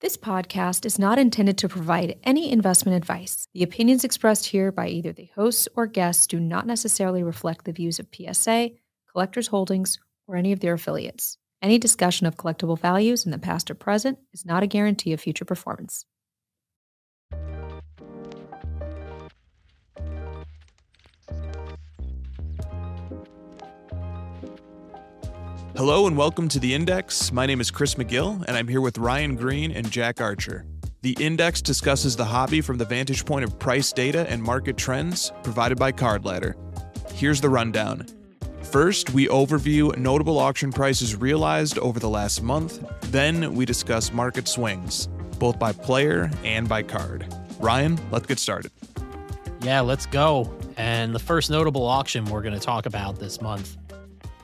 This podcast is not intended to provide any investment advice. The opinions expressed here by either the hosts or guests do not necessarily reflect the views of PSA, Collectors Holdings, or any of their affiliates. Any discussion of collectible values in the past or present is not a guarantee of future performance. Hello and welcome to The Index. My name is Chris McGill, and I'm here with Ryan Green and Jack Archer. The Index discusses the hobby from the vantage point of price data and market trends provided by Card Ladder. Here's the rundown. First, we overview notable auction prices realized over the last month. Then, we discuss market swings, both by player and by card. Ryan, let's get started. Yeah, let's go. And the first notable auction we're going to talk about this month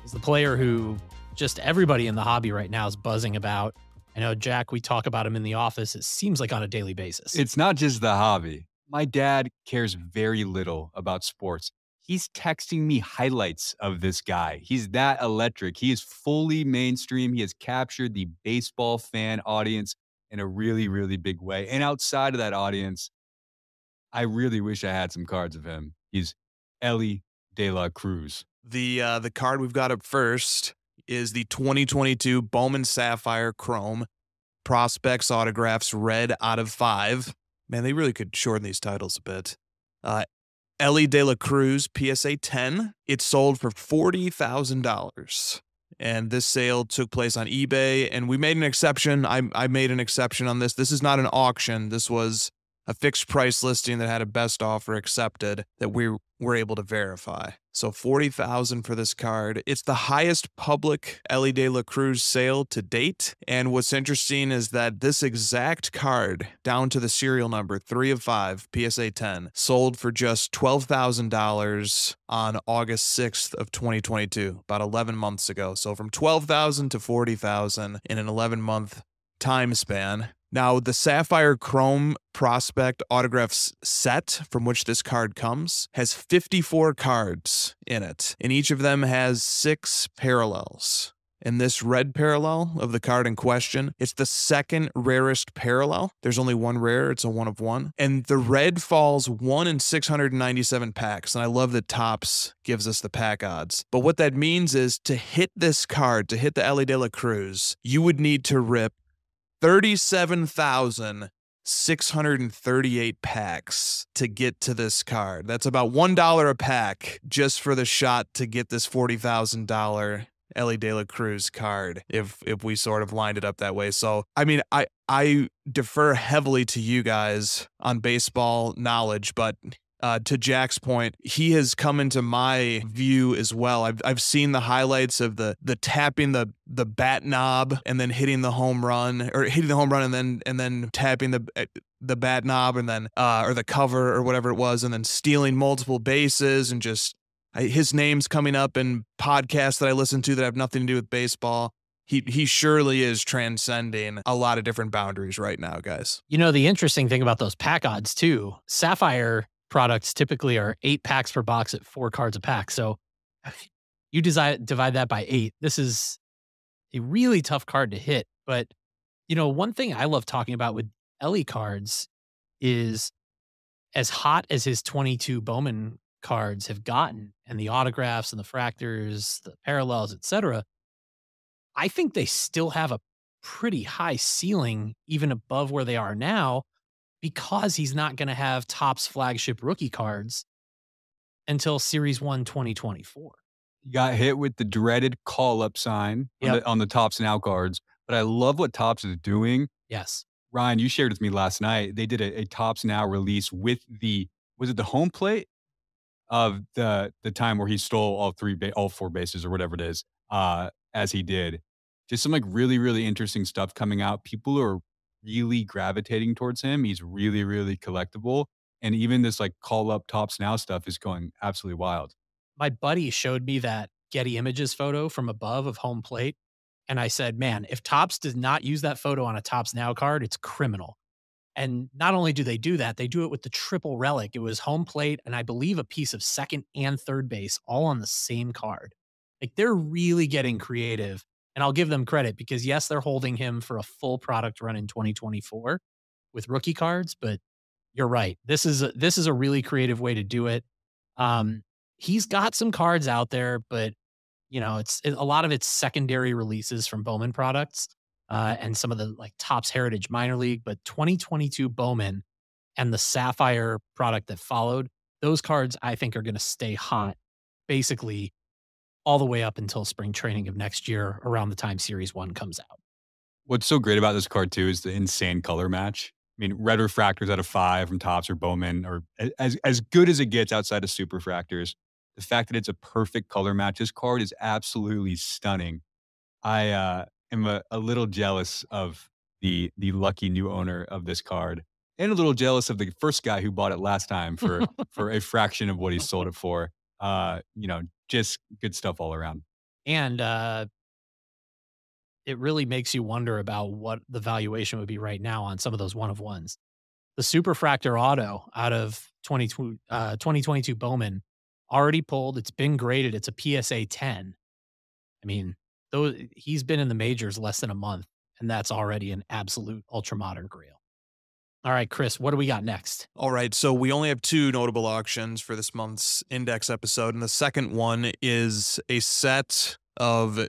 is the player who just everybody in the hobby right now is buzzing about. I know, Jack, we talk about him in the office. It seems like on a daily basis. It's not just the hobby. My dad cares very little about sports. He's texting me highlights of this guy. He's that electric. He is fully mainstream. He has captured the baseball fan audience in a really, really big way. And outside of that audience, I really wish I had some cards of him. He's Elly De La Cruz. The card we've got up first is the 2022 Bowman Sapphire Chrome Prospects Autographs Red out of 5. Man, they really could shorten these titles a bit. Elly De La Cruz PSA 10. It sold for $40,000. And this sale took place on eBay, and we made an exception. I made an exception on this. This is not an auction. This was a fixed price listing that had a best offer accepted that we were able to verify. So $40,000 for this card. It's the highest public Elly De La Cruz sale to date. And what's interesting is that this exact card, down to the serial number 3 of 5, PSA 10, sold for just $12,000 on August 6th of 2022, about 11 months ago. So from $12,000 to $40,000 in an 11-month time span. Now, the Sapphire Chrome Prospect Autographs set from which this card comes has 54 cards in it, and each of them has 6 parallels. And this red parallel of the card in question, it's the second rarest parallel. There's only one rare. It's a 1 of 1. And the red falls 1 in 697 packs. And I love that Topps gives us the pack odds. But what that means is to hit this card, to hit the Elly De La Cruz, you would need to rip 37,638 packs to get to this card. That's about $1 a pack just for the shot to get this $40,000 Elly De La Cruz card if we sort of lined it up that way. So, I mean, I defer heavily to you guys on baseball knowledge, but to Jack's point, he has come into my view as well. I've seen the highlights of the tapping the bat knob and then hitting the home run, or hitting the home run and then tapping the bat knob and then or the cover or whatever it was, and then stealing multiple bases, and just his name's coming up in podcasts that I listen to that have nothing to do with baseball. He surely is transcending a lot of different boundaries right now, guys. You know, the interesting thing about those pack odds too, Sapphire products typically are 8 packs per box at 4 cards a pack. So you divide that by 8. This is a really tough card to hit. But, you know, one thing I love talking about with Elly cards is, as hot as his 22 Bowman cards have gotten, and the autographs and the fractors, the parallels, etc., I think they still have a pretty high ceiling even above where they are now, because he's not going to have Topps flagship rookie cards until Series 1 2024. You got hit with the dreaded call-up sign on the Topps Now cards, but I love what Topps is doing. Yes. Ryan, you shared with me last night, they did a Topps Now release with was it the home plate of the time where he stole all 4 bases or whatever it is, as he did. Just some like really, really interesting stuff coming out. People are really gravitating towards him. He's really, really collectible. And even this like call up Topps Now stuff is going absolutely wild. My buddy showed me that Getty Images photo from above of home plate. And I said, man, if Topps does not use that photo on a Topps Now card, it's criminal. And not only do they do that, they do it with the triple relic. It was home plate and I believe a piece of second and third base all on the same card. Like, they're really getting creative. And I'll give them credit because, yes, they're holding him for a full product run in 2024 with rookie cards, but you're right. This is a really creative way to do it. He's got some cards out there, but a lot of it's secondary releases from Bowman products and some of the like Topps Heritage Minor League. But 2022 Bowman and the Sapphire product that followed, those cards I think are going to stay hot, basically all the way up until spring training of next year, around the time Series 1 comes out. What's so great about this card, too, is the insane color match. I mean, red refractors out of 5 from Topps or Bowman are as good as it gets outside of super refractors. The fact that it's a perfect color match, this card is absolutely stunning. I am a little jealous of the lucky new owner of this card, and a little jealous of the first guy who bought it last time for a fraction of what he sold it for. Just good stuff all around. And it really makes you wonder about what the valuation would be right now on some of those one-of-ones. The Superfractor Auto out of 2022 Bowman already pulled. It's been graded. It's a PSA 10. I mean, he's been in the majors less than a month, and that's already an absolute ultra-modern grail. All right, Chris, what do we got next? All right, so we only have 2 notable auctions for this month's Index episode, and the second one is a set of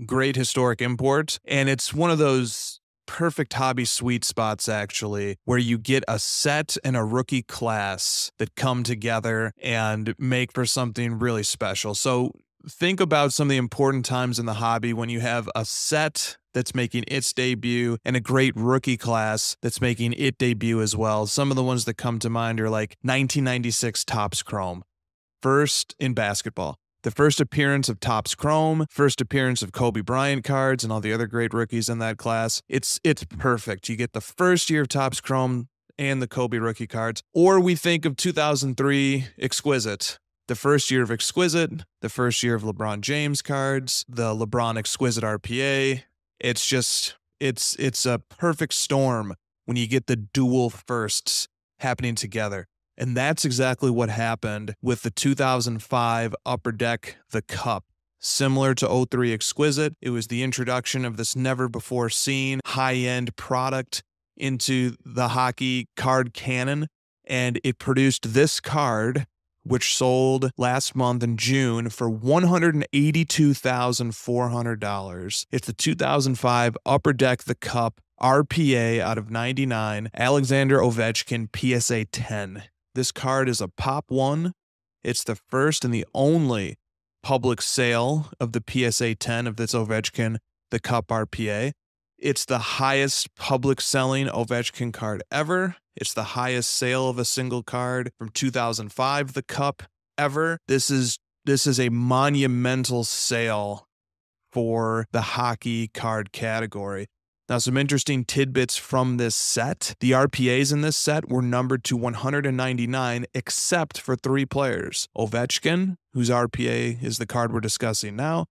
great historic import, and it's one of those perfect hobby sweet spots, actually, where you get a set and a rookie class that come together and make for something really special. So think about some of the important times in the hobby when you have a set that's making its debut and a great rookie class that's making its debut as well. Some of the ones that come to mind are like 1996 Topps Chrome, first in basketball. The first appearance of Topps Chrome, first appearance of Kobe Bryant cards and all the other great rookies in that class. It's perfect. You get the first year of Topps Chrome and the Kobe rookie cards. Or we think of 2003 Exquisite. The first year of Exquisite, the first year of LeBron James cards, the LeBron Exquisite RPA. It's a perfect storm when you get the dual firsts happening together. And that's exactly what happened with the 2005 Upper Deck, the Cup. Similar to 03 Exquisite, it was the introduction of this never-before-seen high-end product into the hockey card canon, and it produced this card, which sold last month in June for $182,400. It's the 2005 Upper Deck, the Cup, RPA out of 99, Alexander Ovechkin PSA 10. This card is a Pop 1. It's the first and the only public sale of the PSA 10 of this Ovechkin, the Cup RPA. It's the highest public selling Ovechkin card ever. It's the highest sale of a single card from 2005, the Cup, ever. This is a monumental sale for the hockey card category. Now, some interesting tidbits from this set. The RPAs in this set were numbered to 199, except for 3 players. Ovechkin, whose RPA is the card we're discussing now.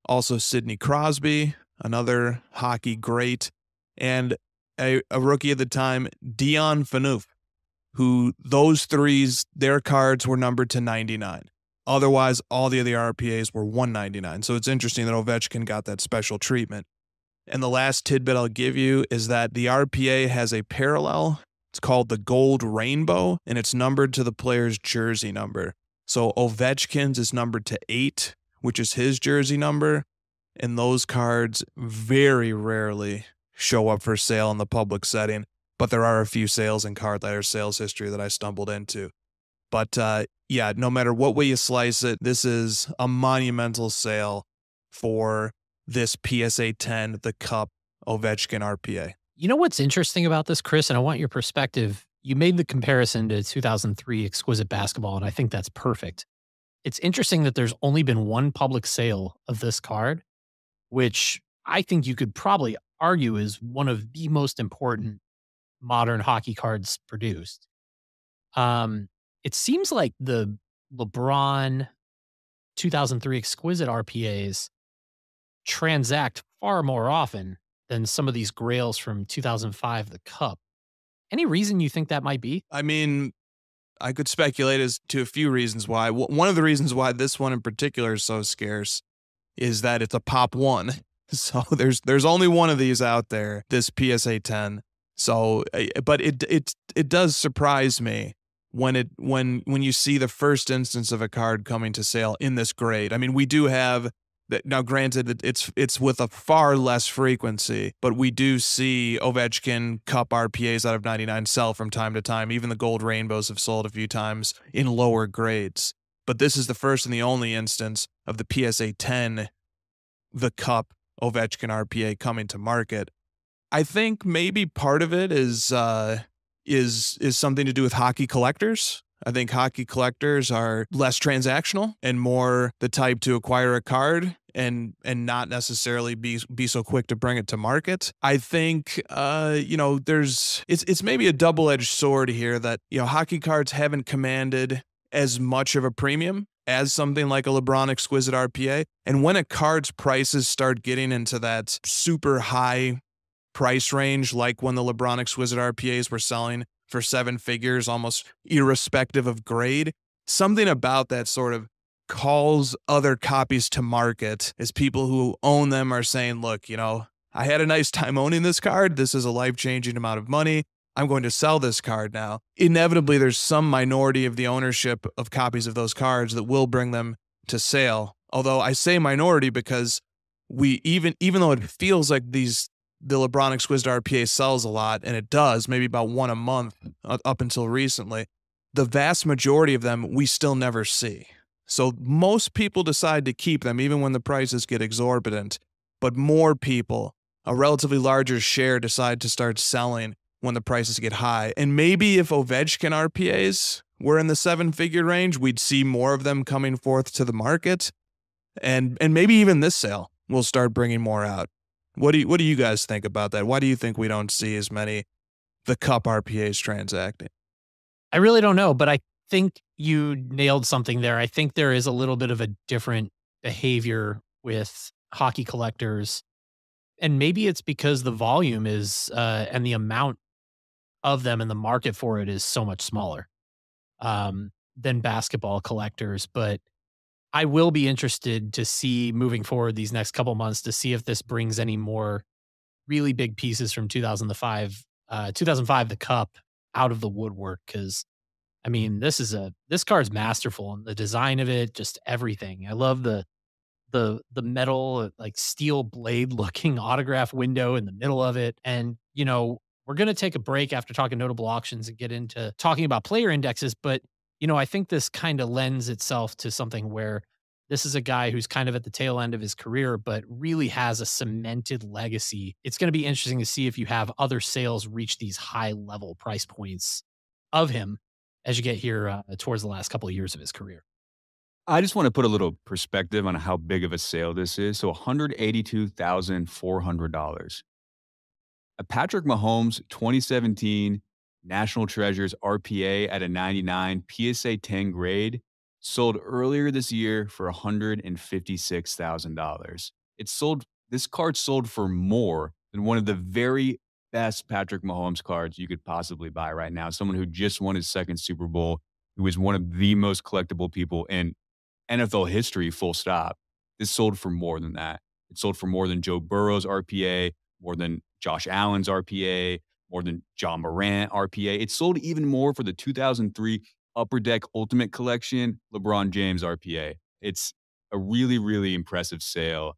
Also Sidney Crosby, another hockey great. And a rookie at the time, Dion Phaneuf, who those threes, their cards were numbered to 99. Otherwise, all the other RPAs were 199. So it's interesting that Ovechkin got that special treatment. And the last tidbit I'll give you is that the RPA has a parallel. It's called the Gold Rainbow, and it's numbered to the player's jersey number. So Ovechkin's is numbered to 8, which is his jersey number. And those cards very rarely show up for sale in the public setting. But there are a few sales in Card Ladder sales history that I stumbled into. But yeah, no matter what way you slice it, this is a monumental sale for this PSA 10, the Cup Ovechkin RPA. You know what's interesting about this, Chris, and I want your perspective. You made the comparison to 2003 Exquisite Basketball, and I think that's perfect. It's interesting that there's only been one public sale of this card, which I think you could probably argue is one of the most important modern hockey cards produced. It seems like the LeBron 2003 Exquisite RPAs transact far more often than some of these grails from 2005, the Cup. Any reason you think that might be? I mean, I could speculate as to a few reasons why. One of the reasons why this one in particular is so scarce is that it's a Pop 1. So there's only one of these out there, this PSA 10. So, but it does surprise me when you see the first instance of a card coming to sale in this grade. I mean, we do have that now. Granted, it's with a far less frequency, but we do see Ovechkin Cup RPAs out of 99 sell from time to time. Even the gold rainbows have sold a few times in lower grades. But this is the first and the only instance of the PSA 10, the Cup Ovechkin RPA coming to market. I think maybe part of it is something to do with hockey collectors. I think hockey collectors are less transactional and more the type to acquire a card and not necessarily be so quick to bring it to market. I think it's maybe a double-edged sword here that hockey cards haven't commanded as much of a premium as something like a LeBron Exquisite RPA. And when a card's prices start getting into that super high price range, like when the LeBron Exquisite RPAs were selling for 7 figures, almost irrespective of grade, something about that sort of calls other copies to market as people who own them are saying, look, I had a nice time owning this card. This is a life-changing amount of money. I'm going to sell this card now. Inevitably, there's some minority of the ownership of copies of those cards that will bring them to sale. Although I say minority because even though it feels like the LeBron Exquisite RPA sells a lot, and it does, maybe about one a month up until recently, the vast majority of them we still never see. So most people decide to keep them even when the prices get exorbitant, but more people, a relatively larger share, decide to start selling when the prices get high. And maybe if Ovechkin RPAs were in the 7-figure range, we'd see more of them coming forth to the market. And maybe even this sale will start bringing more out. What do you guys think about that? Why do you think we don't see as many the Cup RPAs transacting? I really don't know, but I think you nailed something there. I think there is a little bit of a different behavior with hockey collectors. And maybe it's because the volume is and the amount of them in the market for it is so much smaller than basketball collectors. But I will be interested to see moving forward these next couple months to see if this brings any more really big pieces from 2005, the Cup, out of the woodwork. Because I mean, this card's masterful, and the design of it, just everything. I love the metal, like steel blade looking autograph window in the middle of it. And we're going to take a break after talking notable auctions and get into talking about player indexes. But, I think this kind of lends itself to something where this is a guy who's kind of at the tail end of his career, but really has a cemented legacy. It's going to be interesting to see if you have other sales reach these high level price points of him as you get here towards the last couple of years of his career. I just want to put a little perspective on how big of a sale this is. So $182,400. A Patrick Mahomes 2017 National Treasures RPA at a 99 PSA 10 grade sold earlier this year for $156,000. This card sold for more than one of the very best Patrick Mahomes cards you could possibly buy right now. Someone who just won his second Super Bowl, who is one of the most collectible people in NFL history, full stop. This sold for more than that. It sold for more than Joe Burrow's RPA, more than Josh Allen's RPA, more than John Morant RPA. It sold even more for the 2003 Upper Deck Ultimate Collection LeBron James RPA. It's a really, really impressive sale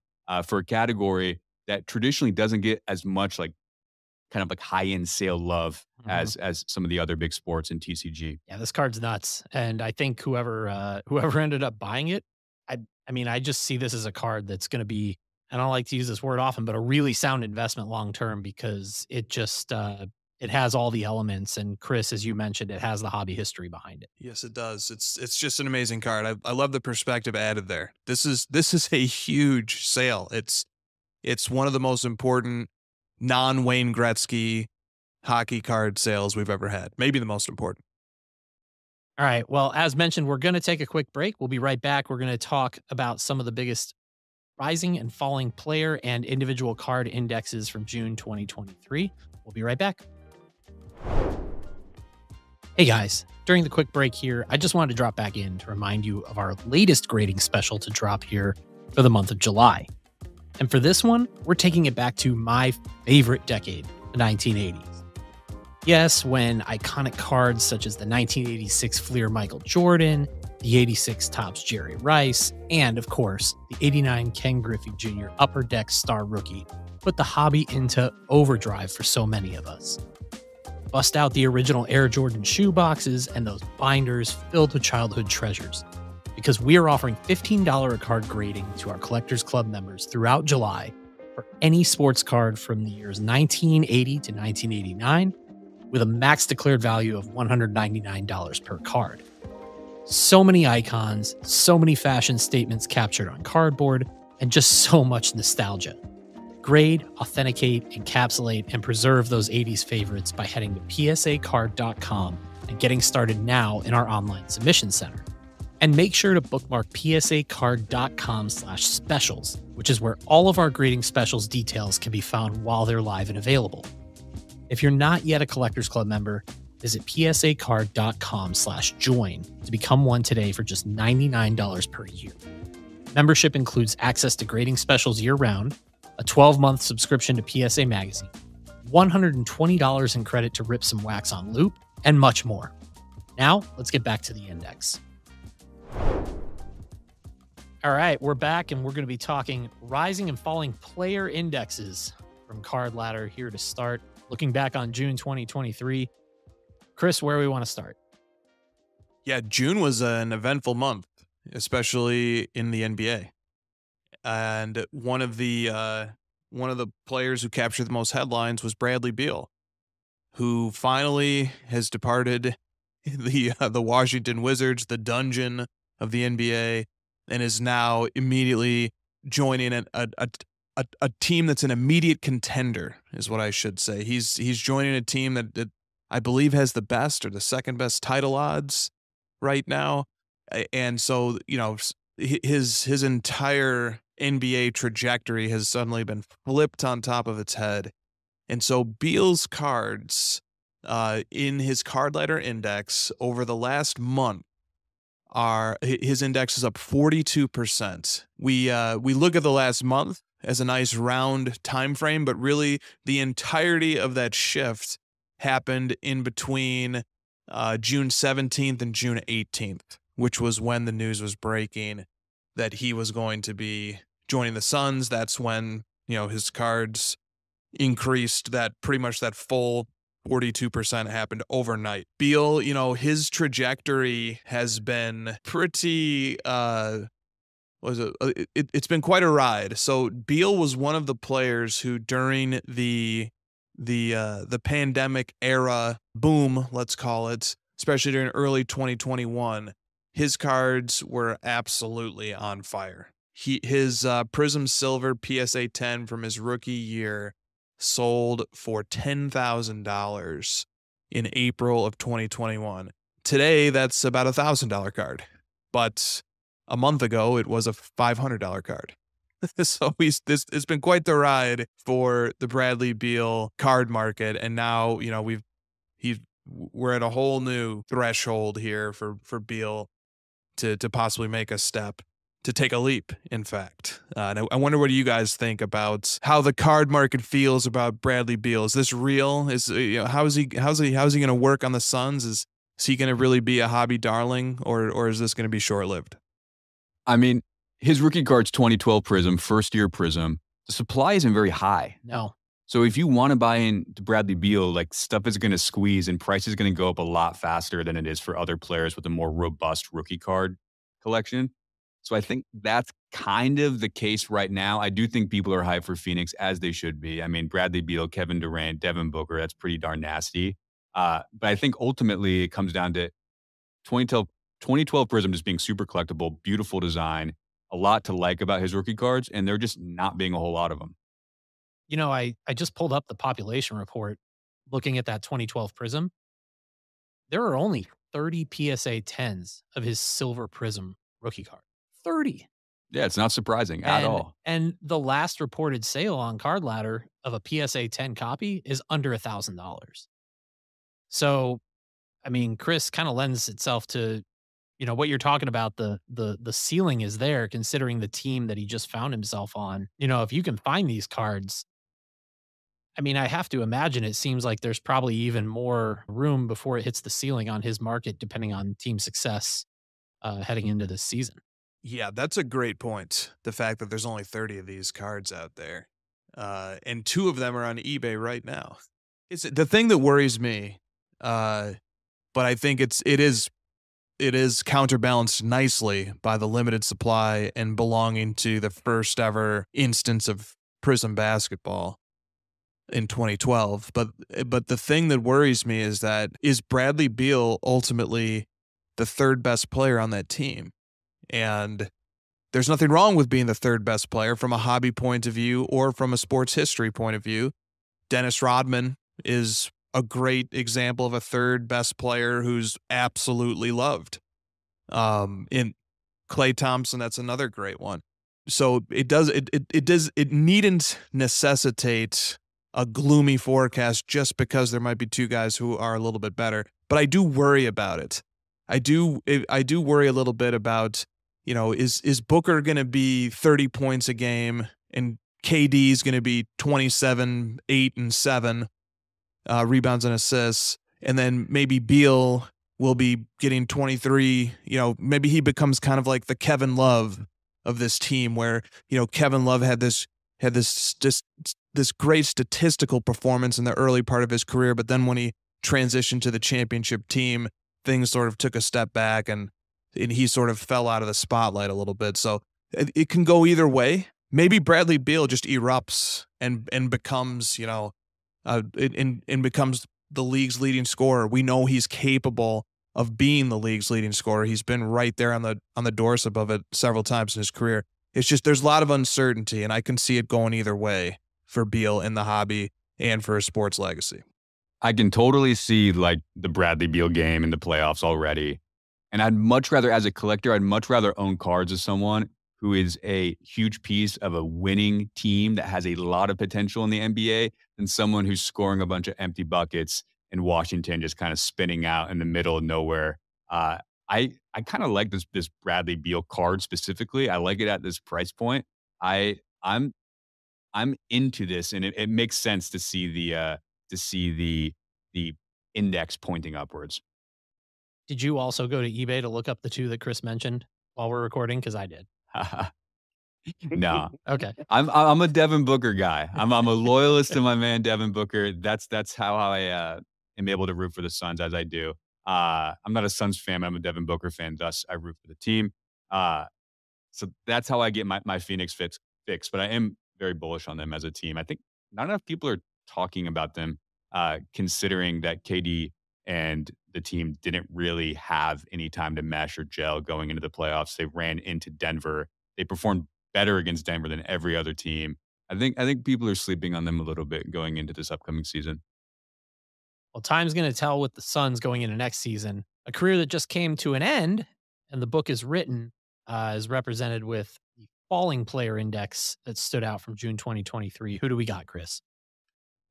for a category that traditionally doesn't get as much kind of high-end sale love as some of the other big sports in TCG. Yeah, this card's nuts. And I think whoever ended up buying it, I mean, I just see this as a card that's going to be, and I don't like to use this word often, but a really sound investment long-term, because it just, it has all the elements. And Chris, as you mentioned, it has the hobby history behind it. Yes, it does. It's just an amazing card. I love the perspective added there. This is a huge sale. It's one of the most important non-Wayne Gretzky hockey card sales we've ever had. Maybe the most important. All right. Well, as mentioned, we're going to take a quick break. We'll be right back. We're going to talk about some of the biggest rising and falling player and individual card indexes from June 2023. We'll be right back. Hey guys, during the quick break here, I just wanted to drop back in to remind you of our latest grading special to drop here for the month of July. And for this one, we're taking it back to my favorite decade, the 1980s. Yes, when iconic cards such as the 1986 Fleer Michael Jordan, the 86 Topps Jerry Rice, and of course, the 89 Ken Griffey Jr. Upper Deck Star Rookie put the hobby into overdrive for so many of us. Bust out the original Air Jordan shoe boxes and those binders filled with childhood treasures, because we are offering $15 a card grading to our Collectors Club members throughout July for any sports card from the years 1980 to 1989, with a max declared value of $199 per card. So many icons, so many fashion statements captured on cardboard, and just so much nostalgia. Grade, authenticate, encapsulate, and preserve those 80s favorites by heading to psacard.com and getting started now in our online submission center. And make sure to bookmark psacard.com/specials, which is where all of our grading specials details can be found while they're live and available. If you're not yet a Collectors Club member, visit psacard.com/join to become one today for just $99 per year. Membership includes access to grading specials year-round, a 12-month subscription to PSA Magazine, $120 in credit to rip some wax on loop, and much more. Now, let's get back to the index. All right, we're back, and we're going to be talking rising and falling player indexes from Card Ladder here to start. Looking back on June 2023. Chris, where we want to start? Yeah, June was an eventful month, especially in the NBA. And one of the players who captured the most headlines was Bradley Beal, who finally has departed the Washington Wizards, the dungeon of the NBA, and is now immediately joining a team that's an immediate contender, is what I should say. He's joining a team that I believe has the best or the second best title odds right now. And so, his entire NBA trajectory has suddenly been flipped on top of its head. And so Beal's cards in his Card Ladder index over the last month his index is up 42%. We look at the last month as a nice round time frame, but really the entirety of that shift happened in between June 17th and June 18th, which was when the news was breaking that he was going to be joining the Suns. That's when, his cards increased. That pretty much that full 42% happened overnight. Beal, his trajectory has been pretty it's been quite a ride. So Beal was one of the players who during the pandemic era boom, let's call it, especially during early 2021, his cards were absolutely on fire. His Prism Silver PSA 10 from his rookie year sold for $10,000 in April of 2021. Today, that's about a $1,000 card, but a month ago, it was a $500 card. So it's been quite the ride for the Bradley Beal card market, and now we're at a whole new threshold here for Beal to possibly make a step, to take a leap, in fact. And I wonder what you guys think about how the card market feels about Bradley Beal. Is this real? How's he going to work on the Suns? Is he going to really be a hobby darling, or is this going to be short-lived? I mean, his rookie card's 2012 Prism, first-year Prism. The supply isn't very high. No. So if you want to buy into Bradley Beal, stuff is going to squeeze and price is going to go up a lot faster than it is for other players with a more robust rookie card collection. So I think that's kind of the case right now. I do think people are hyped for Phoenix, as they should be. I mean, Bradley Beal, Kevin Durant, Devin Booker, that's pretty darn nasty. But I think ultimately it comes down to 2012 Prism just being super collectible, beautiful design, a lot to like about his rookie cards, and there just not being a whole lot of them. I just pulled up the population report looking at that 2012 Prism. There are only 30 PSA 10s of his silver Prism rookie card. 30. Yeah, it's not surprising at all. And the last reported sale on Card Ladder of a PSA 10 copy is under $1,000. So, I mean, Chris kind of lends itself to what you're talking about, the ceiling is there considering the team that he just found himself on. If you can find these cards, I mean, I have to imagine it seems like there's probably even more room before it hits the ceiling on his market, depending on team success heading into this season. Yeah, that's a great point. The fact that there's only 30 of these cards out there, and 2 of them are on eBay right now. It's the thing that worries me, but I think it is counterbalanced nicely by the limited supply and belonging to the first ever instance of Prism basketball in 2012. But the thing that worries me is Bradley Beal ultimately the third best player on that team? And there's nothing wrong with being the third best player from a hobby point of view or from a sports history point of view. Dennis Rodman is a great example of a third best player who's absolutely loved. In Klay Thompson, that's another great one. So it needn't necessitate a gloomy forecast just because there might be 2 guys who are a little bit better. But I do worry about it. I do worry a little bit about, is Booker going to be 30 points a game and KD is going to be 27, 8, and 7 rebounds and assists, and then maybe Beal will be getting 23. Maybe he becomes kind of like the Kevin Love of this team, where Kevin Love had this great statistical performance in the early part of his career, but then when he transitioned to the championship team, things sort of took a step back and he sort of fell out of the spotlight a little bit. So it can go either way. Maybe Bradley Beal just erupts and becomes, and becomes the league's leading scorer. We know he's capable of being the league's leading scorer. He's been right there on the doorstep of it several times in his career. It's just there's a lot of uncertainty, and I can see it going either way for Beal in the hobby and for his sports legacy. I can totally see like the Bradley Beal game in the playoffs already. And I'd much rather, as a collector, own cards of someone who is a huge piece of a winning team that has a lot of potential in the NBA than someone who's scoring a bunch of empty buckets in Washington, just kind of spinning out in the middle of nowhere. I kind of like this Bradley Beal card specifically. I like it at this price point. I'm into this, and it makes sense to see the index pointing upwards. Did you also go to eBay to look up the 2 that Chris mentioned while we're recording? Because I did. No. Okay. I'm a Devin Booker guy. I'm a loyalist to my man Devin Booker. That's how I am able to root for the Suns as I do. I'm not a Suns fan. I'm a Devin Booker fan. Thus, I root for the team. So that's how I get my Phoenix fix. But I am very bullish on them as a team. I think not enough people are talking about them, considering that KD and the team didn't really have any time to mesh or gel going into the playoffs. They ran into Denver. They performed better against Denver than every other team. I think people are sleeping on them a little bit going into this upcoming season. Well, time's going to tell with the Suns going into next season. A career that just came to an end, and the book is written, is represented with the falling player index that stood out from June 2023. Who do we got, Chris?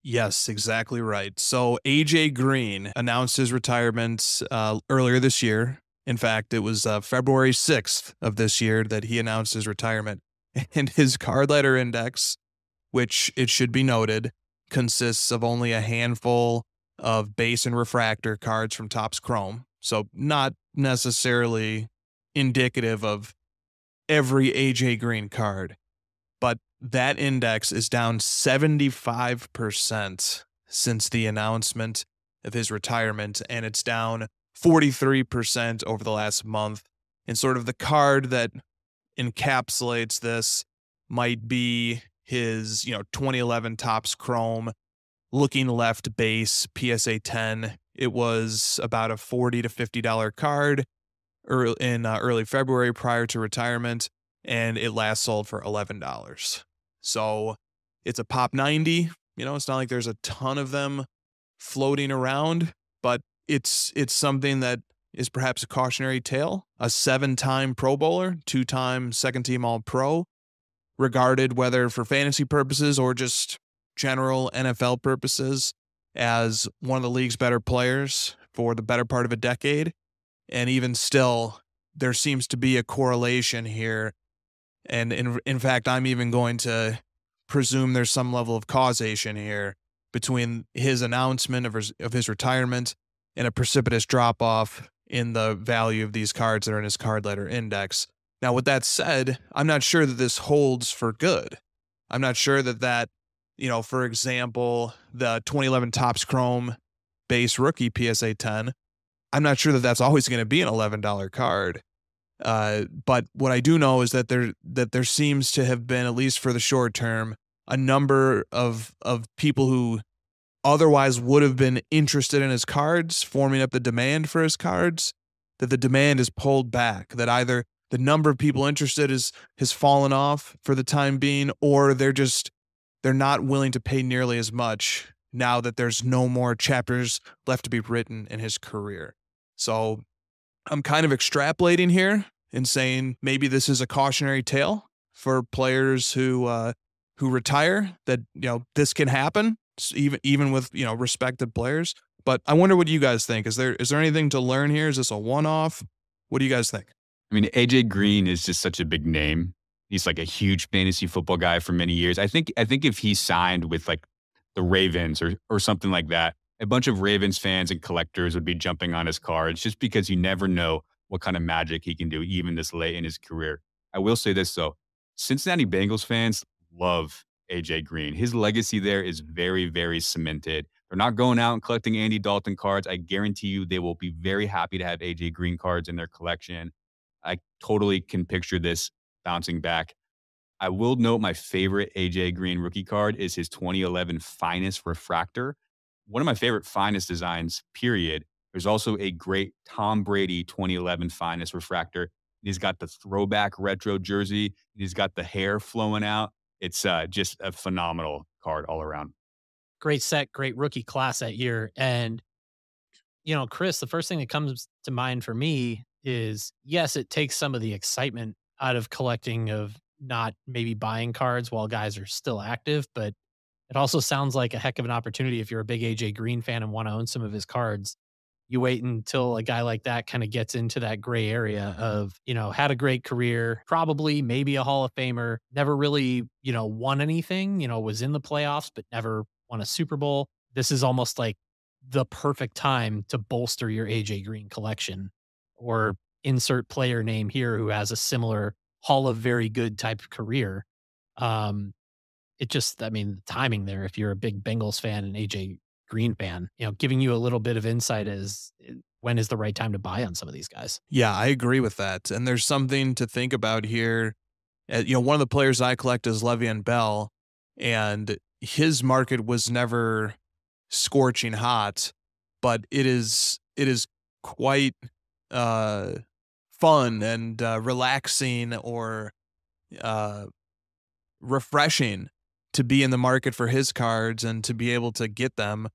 Yes, exactly right. So AJ Green announced his retirement earlier this year. In fact, it was February 6th of this year that he announced his retirement. And his card letter index, which it should be noted, consists of only a handful of base and refractor cards from Topps Chrome. So not necessarily indicative of every AJ Green card. But that index is down 75% since the announcement of his retirement, and it's down 43% over the last month. And sort of the card that encapsulates this might be his, 2011 Topps Chrome looking left base PSA 10. It was about a $40 to $50 card in early February prior to retirement, and it last sold for $11. So it's a pop 90. It's not like there's a ton of them floating around, but it's something that is perhaps a cautionary tale. A 7-time Pro Bowler, 2-time second-team All-Pro, regarded whether for fantasy purposes or just general NFL purposes as one of the league's better players for the better part of a decade. And even still, there seems to be a correlation here. And in fact, I'm even going to presume there's some level of causation here between his announcement of his retirement and a precipitous drop off in the value of these cards that are in his card letter index. Now, with that said, I'm not sure that this holds for good. I'm not sure that, for example, the 2011 Topps Chrome base rookie PSA 10, I'm not sure that that's always going to be an $11 card. But what I do know is that there seems to have been, at least for the short term, a number of people who otherwise would have been interested in his cards, forming up the demand for his cards, that the demand is pulled back, that either the number of people interested has fallen off for the time being, or they're not willing to pay nearly as much now that there's no more chapters left to be written in his career. So I'm kind of extrapolating here and saying maybe this is a cautionary tale for players who retire, that, this can happen even with, respected players. But I wonder what you guys think. Is there anything to learn here? Is this a one-off? What do you guys think? I mean, AJ Green is just such a big name. He's like a huge fantasy football guy for many years. I think if he signed with like the Ravens or something like that, a bunch of Ravens fans and collectors would be jumping on his cards, just because you never know what kind of magic he can do even this late in his career. I will say this though, Cincinnati Bengals fans love AJ Green. His legacy there is very, very cemented. They're not going out and collecting Andy Dalton cards. I guarantee you they will be very happy to have AJ Green cards in their collection. I totally can picture this bouncing back. I will note my favorite AJ Green rookie card is his 2011 Finest Refractor. One of my favorite Finest designs, period. There's also a great Tom Brady 2011 Finest Refractor. He's got the throwback retro jersey. He's got the hair flowing out. It's just a phenomenal card all around. Great set, great rookie class that year. And, Chris, the first thing that comes to mind for me is, yes, it takes some of the excitement out of collecting, of not maybe buying cards while guys are still active, but it also sounds like a heck of an opportunity if you're a big AJ Green fan and want to own some of his cards. You wait until a guy like that kind of gets into that gray area of, had a great career, probably maybe a Hall of Famer, never really, won anything, was in the playoffs, but never won a Super Bowl. This is almost like the perfect time to bolster your AJ Green collection, or insert player name here who has a similar Hall of Very Good type of career. The timing there, if you're a big Bengals fan and AJ Green fan, giving you a little bit of insight as when is the right time to buy on some of these guys. Yeah, I agree with that. And there's something to think about here. One of the players I collect is Le'Veon Bell, and his market was never scorching hot, but it is quite fun and relaxing, or refreshing to be in the market for his cards and to be able to get them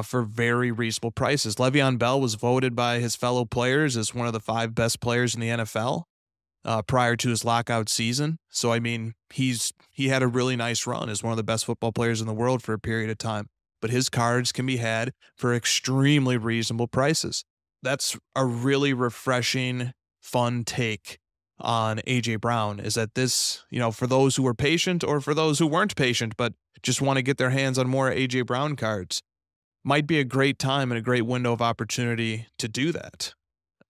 for very reasonable prices. Le'Veon Bell was voted by his fellow players as one of the 5 best players in the NFL prior to his lockout season. So, he had a really nice run as one of the best football players in the world for a period of time. But his cards can be had for extremely reasonable prices. That's a really refreshing, fun take on AJ Brown, is that this, for those who were patient, or for those who weren't patient but just want to get their hands on more AJ Brown cards, might be a great time and a great window of opportunity to do that.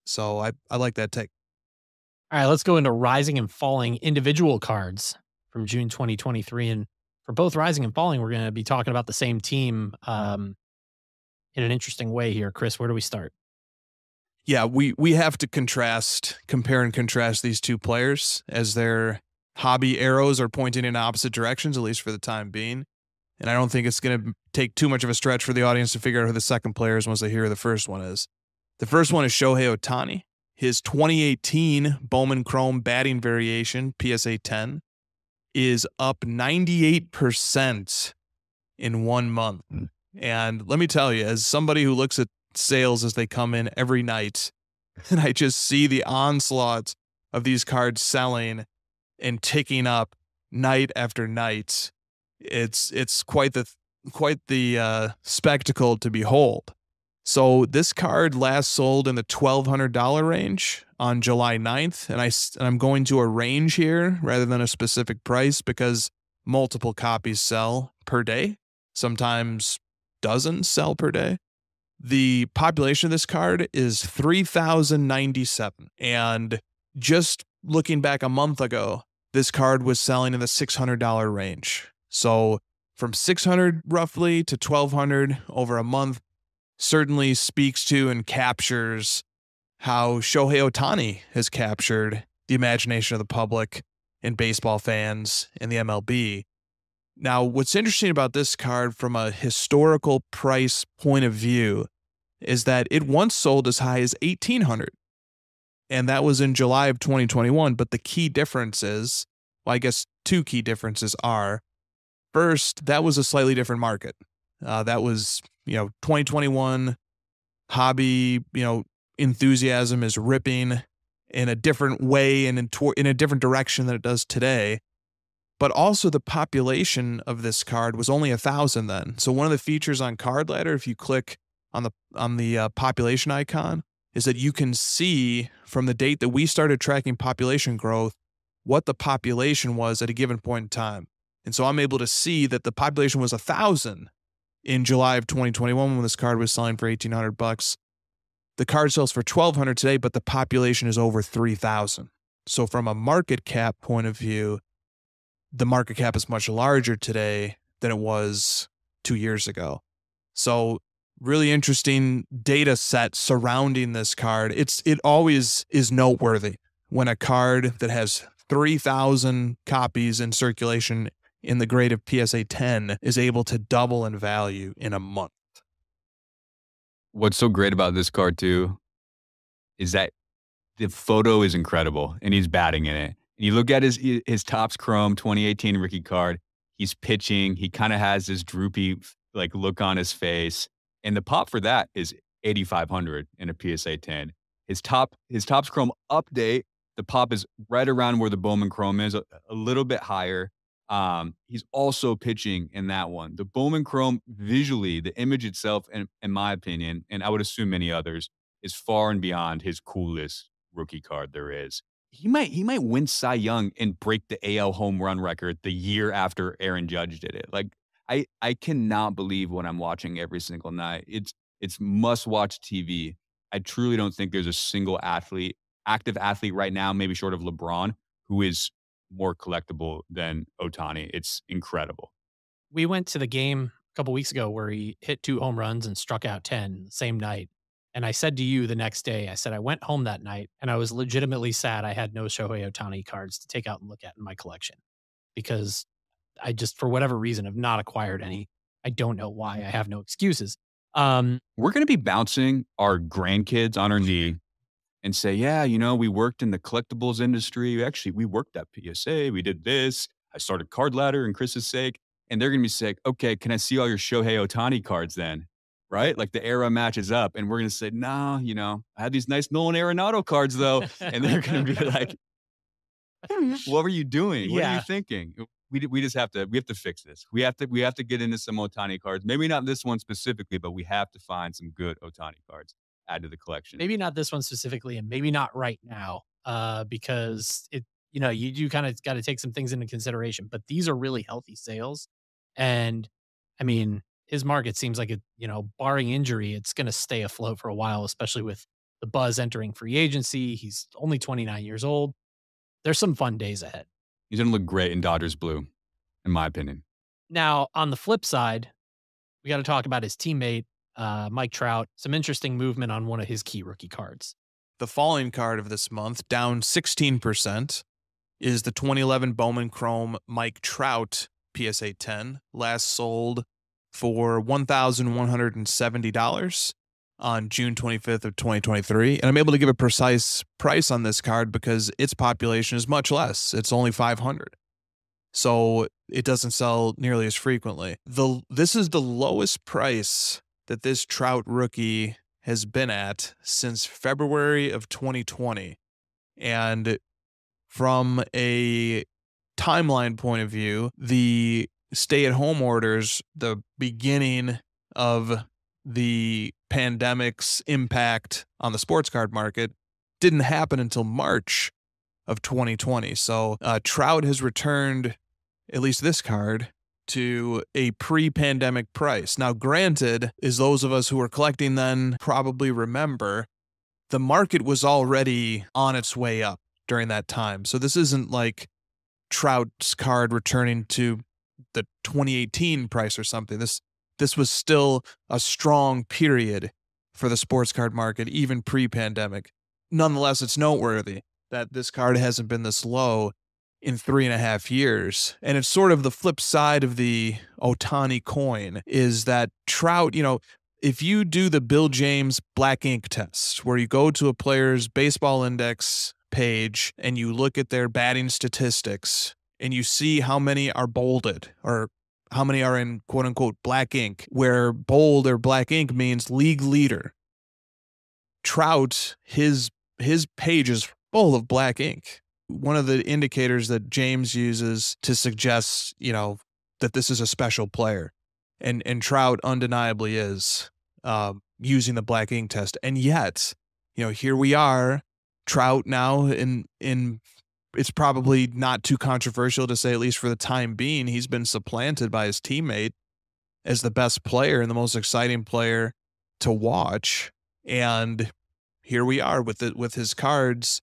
So I like that take. All right, let's go into rising and falling individual cards from June 2023. And for both rising and falling, we're going to be talking about the same team in an interesting way here. Chris, where do we start? Yeah, we have to compare and contrast these two players, as their hobby arrows are pointing in opposite directions, at least for the time being. And I don't think it's going to take too much of a stretch for the audience to figure out who the second player is once they hear who the first one is. The first one is Shohei Ohtani. His 2018 Bowman Chrome batting variation, PSA 10, is up 98% in 1 month. And let me tell you, as somebody who looks at sales as they come in every night, and I just see the onslaught of these cards selling and ticking up night after night, it's quite the spectacle to behold. So this card last sold in the $1,200 range on July 9th, and I'm going to a range here rather than a specific price because multiple copies sell per day. Sometimes dozens sell per day. The population of this card is 3,097. And just looking back a month ago, this card was selling in the $600 range. So from $600 roughly to $1,200 over a month certainly speaks to and captures how Shohei Ohtani has captured the imagination of the public and baseball fans in the MLB. Now, what's interesting about this card from a historical price point of view is that it once sold as high as $1,800. And that was in July of 2021. But the key difference is, well, I guess two key differences are, first, that was a slightly different market. That was, 2021 hobby, enthusiasm is ripping in a different way and in a different direction than it does today. But also the population of this card was only 1,000 then. So one of the features on Card Ladder, if you click on the population icon, is that you can see from the date that we started tracking population growth what the population was at a given point in time. And so I'm able to see that the population was 1,000 in July of 2021 when this card was selling for $1,800. The card sells for $1,200 today, but the population is over 3,000. So from a market cap point of view, the market cap is much larger today than it was 2 years ago. So really interesting data set surrounding this card. It always is noteworthy when a card that has 3,000 copies in circulation in the grade of PSA 10 is able to double in value in a month. What's so great about this card too is that the photo is incredible and he's batting in it. And you look at his Topps Chrome 2018 rookie card, he's pitching, he kind of has this droopy look on his face. And the pop for that is 8,500 in a PSA 10. His Topps Chrome update, the pop is right around where the Bowman Chrome is, a little bit higher. He's also pitching in that one. The Bowman Chrome visually, the image itself, in my opinion, and I would assume many others, is far and beyond his coolest rookie card there is. He might win Cy Young and break the AL home run record the year after Aaron Judge did it. I cannot believe what I'm watching every single night. It's must-watch TV. I truly don't think there's a single active athlete right now, maybe short of LeBron, who is more collectible than Ohtani. It's incredible. We went to the game a couple weeks ago where he hit 2 home runs and struck out 10 the same night. And I said to you the next day, I said, I went home that night and I was legitimately sad I had no Shohei Ohtani cards to take out and look at in my collection because I just, for whatever reason, have not acquired any. I don't know why. I have no excuses. We're going to be bouncing our grandkids on our knee and say, yeah, we worked in the collectibles industry. Actually, we worked at PSA. We did this. I started Card Ladder and Chris's sake. And they're going to be sick. Okay, can I see all your Shohei Ohtani cards then? Right? The era matches up. And we're going to say, no, I had these nice Nolan Arenado cards though. And they're going to be like, what were you doing? What are you thinking? We just have to fix this. We have to get into some Ohtani cards. Maybe not this one specifically, but we have to find some good Ohtani cards, add to the collection. Maybe not this one specifically, and maybe not right now, because you do kind of got to take some things into consideration. But these are really healthy sales, and I mean, his market seems like it. Barring injury, it's going to stay afloat for a while, especially with the buzz entering free agency. He's only 29 years old. There's some fun days ahead. He's going to look great in Dodgers blue, in my opinion. Now, on the flip side, we got to talk about his teammate, Mike Trout. Some interesting movement on one of his key rookie cards. The falling card of this month, down 16%, is the 2011 Bowman Chrome Mike Trout PSA 10, last sold for $1,170 on June 25th of 2023. And I'm able to give a precise price on this card because its population is much less. It's only 500. So it doesn't sell nearly as frequently. This is the lowest price that this Trout rookie has been at since February of 2020. And from a timeline point of view, the stay-at-home orders, the beginning of the pandemic's impact on the sports card market didn't happen until March of 2020. So Trout has returned, at least this card, to a pre-pandemic price. Now, granted, as those of us who were collecting then probably remember, the market was already on its way up during that time. So this isn't like Trout's card returning to the 2018 price or something. This was still a strong period for the sports card market, even pre-pandemic. Nonetheless, it's noteworthy that this card hasn't been this low in 3.5 years. And it's sort of the flip side of the Ohtani coin is that Trout, if you do the Bill James black ink test, where you go to a player's baseball index page and you look at their batting statistics and you see how many are bolded or how many are in quote unquote black ink, where bold or black ink means league leader. Trout, his page is full of black ink. One of the indicators that James uses to suggest, that this is a special player. And Trout undeniably is using the black ink test. And yet, here we are, Trout now in it's probably not too controversial to say, at least for the time being, he's been supplanted by his teammate as the best player and the most exciting player to watch. And here we are with his cards,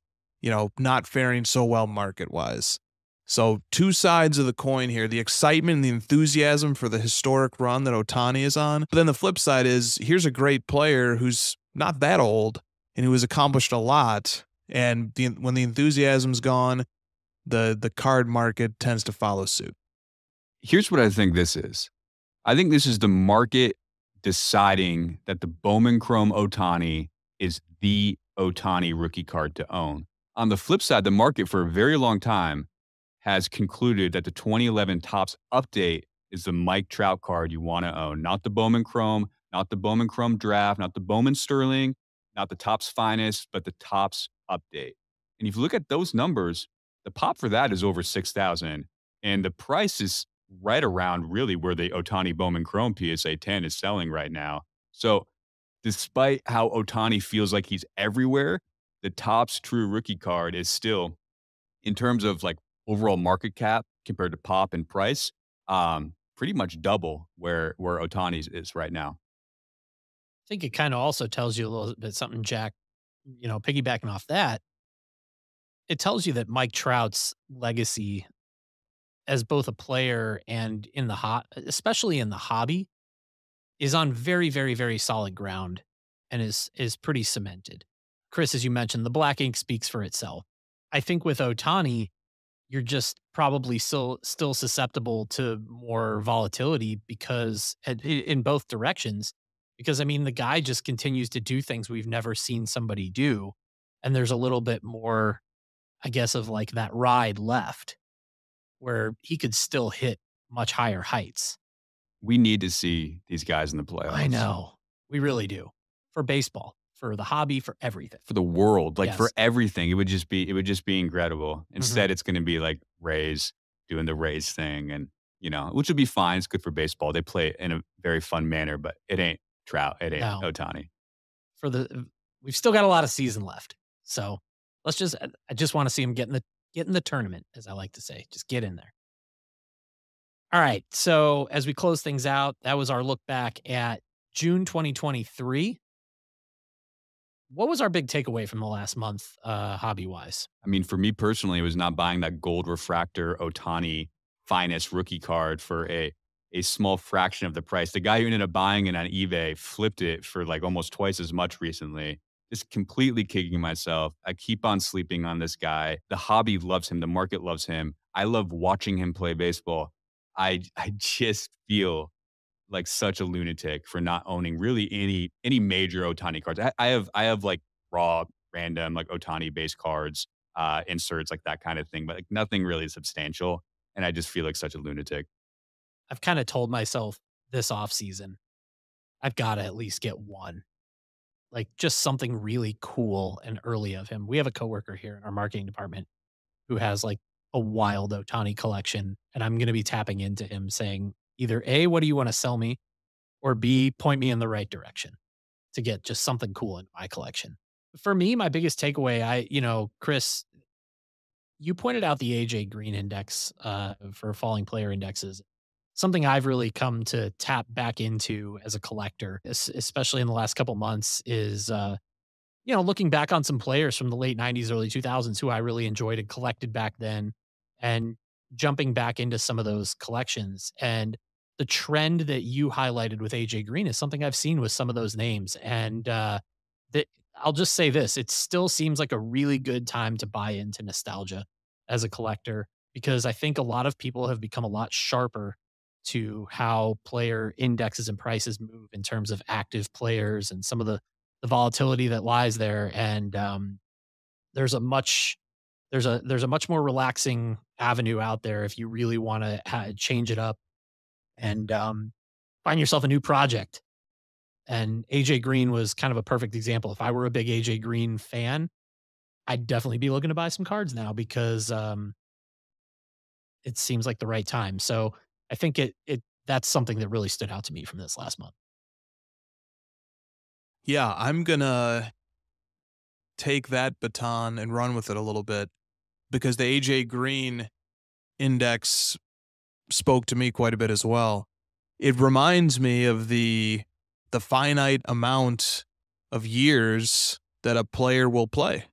not faring so well market-wise. So 2 sides of the coin here, the excitement and the enthusiasm for the historic run that Ohtani is on. But then the flip side is, here's a great player who's not that old and who has accomplished a lot. And when the enthusiasm's gone, the card market tends to follow suit. Here's what I think this is. I think this is the market deciding that the Bowman Chrome Ohtani is the Ohtani rookie card to own. On the flip side, the market for a very long time has concluded that the 2011 Topps update is the Mike Trout card you want to own, not the Bowman Chrome, not the Bowman Chrome draft, not the Bowman Sterling, not the Topps finest, but the Topps update. And if you look at those numbers, the pop for that is over 6,000, and the price is right around really where the Ohtani Bowman Chrome PSA 10 is selling right now. So despite how Ohtani feels like he's everywhere, the Topps True Rookie card is still, in terms of like overall market cap compared to pop and price, pretty much double where Ohtani's is right now. I think it kind of also tells you a little bit something, Jack, piggybacking off that. It tells you that Mike Trout's legacy as both a player and especially in the hobby, is on very, very, very solid ground and is pretty cemented. Chris, as you mentioned, the black ink speaks for itself. I think with Ohtani, you're just probably still susceptible to more volatility because in both directions, because the guy just continues to do things we've never seen somebody do. And there's a little bit more, I guess, of like that ride left where he could still hit much higher heights. We need to see these guys in the playoffs. I know. We really do. For baseball, for the hobby, for everything. For the world, Yes. for everything. It would just be incredible. Instead, it's going to be like Rays doing the Rays thing and, which would be fine. It's good for baseball. They play in a very fun manner, but it ain't Trout. It ain't Ohtani. We've still got a lot of season left. So I just want to see him get in the tournament, as I like to say. Just get in there. All right. So as we close things out, that was our look back at June 2023. What was our big takeaway from the last month, hobby-wise? For me personally, it was not buying that gold refractor Ohtani finest rookie card for a small fraction of the price. The guy who ended up buying it on eBay flipped it for like almost twice as much recently. Just completely kicking myself. I keep on sleeping on this guy. The hobby loves him. The market loves him. I love watching him play baseball. I just feel like such a lunatic for not owning really any major Ohtani cards. I have like raw, random, like Ohtani base cards, inserts, like that kind of thing, but like nothing really substantial. And I just feel like such a lunatic. I've kind of told myself this offseason, I've got to at least get one. Like just something really cool and early of him. We have a coworker here in our marketing department who has like a wild Ohtani collection. And I'm going to be tapping into him saying either A, what do you want to sell me? or B, point me in the right direction to get just something cool in my collection. For me, my biggest takeaway, Chris, you pointed out the AJ Green index for falling player indexes. Something I've really come to tap back into as a collector, especially in the last couple months, is looking back on some players from the late 90s, early 2000s who I really enjoyed and collected back then, and jumping back into some of those collections. And the trend that you highlighted with AJ Green is something I've seen with some of those names. And that I'll just say this, it still seems like a really good time to buy into nostalgia as a collector, because I think a lot of people have become a lot sharper to how player indexes and prices move in terms of active players and some of the volatility that lies there. And there's a much more relaxing avenue out there if you really want to change it up and find yourself a new project. And AJ Green was kind of a perfect example. If I were a big AJ Green fan, I'd definitely be looking to buy some cards now, because it seems like the right time. So I think that's something that really stood out to me from this last month. Yeah, I'm going to take that baton and run with it a little bit, because the AJ Green index spoke to me quite a bit as well. It reminds me of the finite amount of years that a player will play,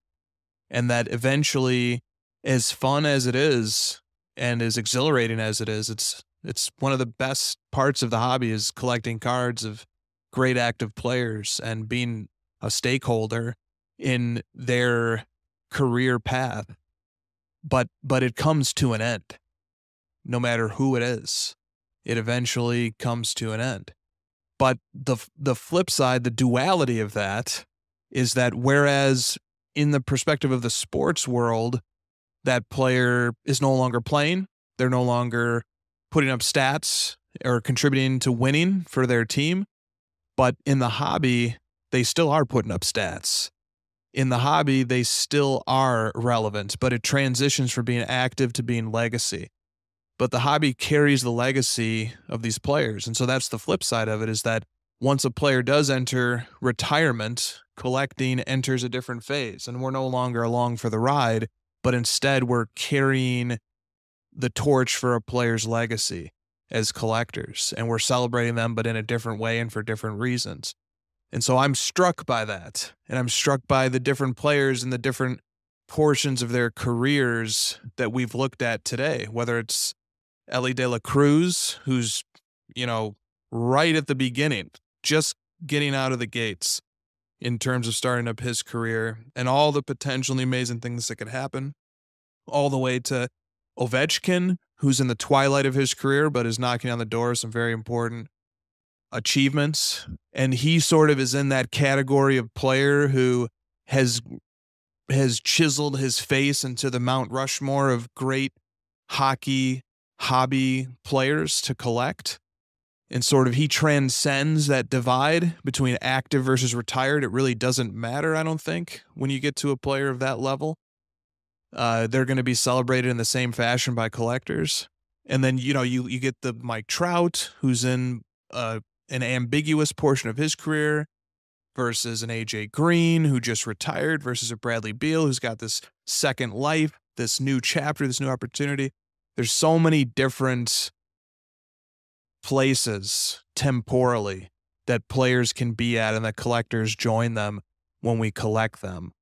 and that eventually, as fun as it is and as exhilarating as it is, it's one of the best parts of the hobby is collecting cards of great active players and being a stakeholder in their career path. But it comes to an end. No matter who it is, it eventually comes to an end. But the flip side, the duality of that, is that whereas in the perspective of the sports world, that player is no longer playing, they're no longer putting up stats or contributing to winning for their team, but in the hobby, they still are putting up stats. In the hobby, they still are relevant, but it transitions from being active to being legacy. But the hobby carries the legacy of these players. And so that's the flip side of it, is that once a player does enter retirement, collecting enters a different phase. And we're no longer along for the ride, but instead we're carrying the torch for a player's legacy as collectors. And we're celebrating them, but in a different way and for different reasons. And so I'm struck by that. And I'm struck by the different players and the different portions of their careers that we've looked at today, whether it's Elly De La Cruz, who's, right at the beginning, just getting out of the gates in terms of starting up his career and all the potentially amazing things that could happen, all the way to Ovechkin, who's in the twilight of his career, but is knocking on the door of some very important achievements. And he sort of is in that category of player who has chiseled his face into the Mount Rushmore of great hockey hobby players to collect. And sort of he transcends that divide between active versus retired. It really doesn't matter, I don't think, when you get to a player of that level. They're going to be celebrated in the same fashion by collectors. And then, you get the Mike Trout, who's in an ambiguous portion of his career, versus an AJ Green, who just retired, versus a Bradley Beal, who's got this second life, this new chapter, this new opportunity. There's so many different places temporally that players can be at and that collectors join them when we collect them.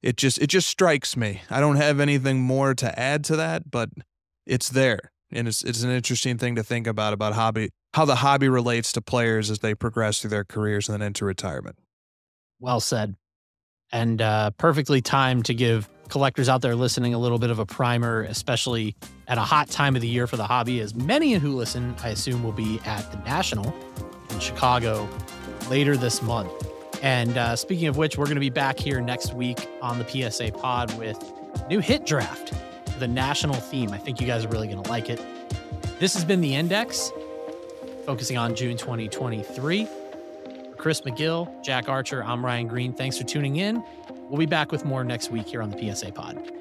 It just strikes me. I don't have anything more to add to that, but it's there. And it's an interesting thing to think about how the hobby relates to players as they progress through their careers and then enter retirement. Well said. And perfectly timed to give collectors out there listening a little bit of a primer, especially at a hot time of the year for the hobby, as many who listen, I assume, will be at the National in Chicago later this month. And speaking of which, we're going to be back here next week on the PSA Pod with new hit draft, the National theme. I think you guys are really going to like it. This has been The Index, focusing on June 2023. For Chris McGill, Jack Archer, I'm Ryan Green. Thanks for tuning in. We'll be back with more next week here on the PSA Pod.